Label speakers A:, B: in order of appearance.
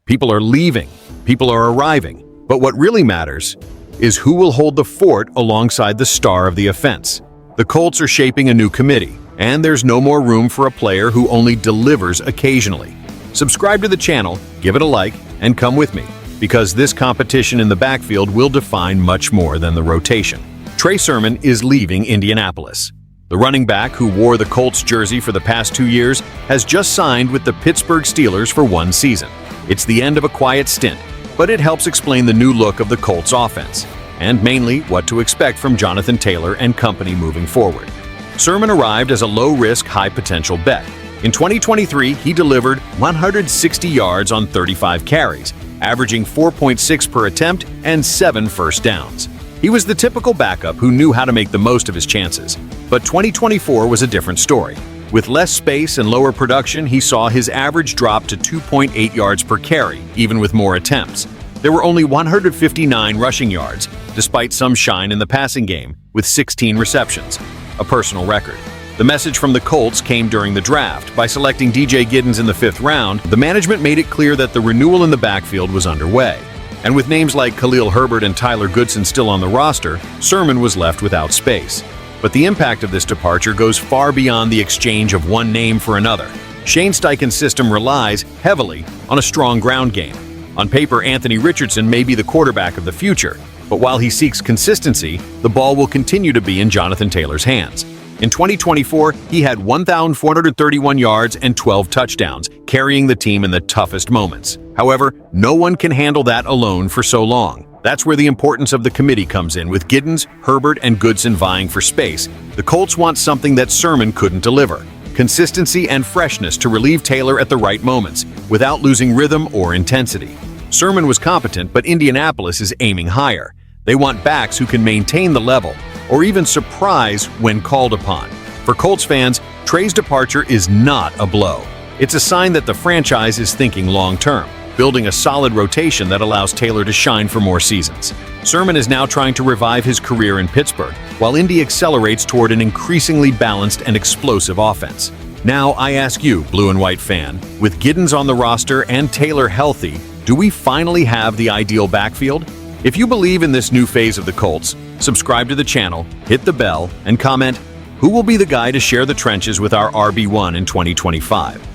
A: People are leaving, people are arriving, but what really matters is who will hold the fort alongside the star of the offense. The Colts are shaping a new committee, and there's no more room for a player who only delivers occasionally. Subscribe to the channel, give it a like, and come with me, because this competition in the backfield will define much more than the rotation. Trey Sermon is leaving Indianapolis. The running back who wore the Colts jersey for the past 2 years has just signed with the Pittsburgh Steelers for 1 season. It's the end of a quiet stint, but it helps explain the new look of the Colts offense, and mainly what to expect from Jonathan Taylor and company moving forward. Sermon arrived as a low-risk, high-potential bet. In 2023, he delivered 160 yards on 35 carries, averaging 4.6 per attempt and 7 first downs. He was the typical backup who knew how to make the most of his chances. But 2024 was a different story. With less space and lower production, he saw his average drop to 2.8 yards per carry, even with more attempts. There were only 159 rushing yards, despite some shine in the passing game, with 16 receptions, a personal record. The message from the Colts came during the draft. By selecting DJ Giddens in the 5th round, the management made it clear that the renewal in the backfield was underway. And with names like Khalil Herbert and Tyler Goodson still on the roster, Sermon was left without space. But the impact of this departure goes far beyond the exchange of one name for another. Shane Steichen's system relies heavily on a strong ground game. On paper, Anthony Richardson may be the quarterback of the future, but while he seeks consistency, the ball will continue to be in Jonathan Taylor's hands. In 2024, he had 1,431 yards and 12 touchdowns, carrying the team in the toughest moments. However, no one can handle that alone for so long. That's where the importance of the committee comes in, with Giddens, Herbert, and Goodson vying for space. The Colts want something that Sermon couldn't deliver: consistency and freshness to relieve Taylor at the right moments, without losing rhythm or intensity. Sermon was competent, but Indianapolis is aiming higher. They want backs who can maintain the level, or even surprise when called upon. For Colts fans, Trey's departure is not a blow. It's a sign that the franchise is thinking long-term, building a solid rotation that allows Taylor to shine for more seasons. Sermon is now trying to revive his career in Pittsburgh, while Indy accelerates toward an increasingly balanced and explosive offense. Now I ask you, blue and white fan, with Giddens on the roster and Taylor healthy, do we finally have the ideal backfield? If you believe in this new phase of the Colts, subscribe to the channel, hit the bell, and comment, who will be the guy to share the trenches with our RB1 in 2025?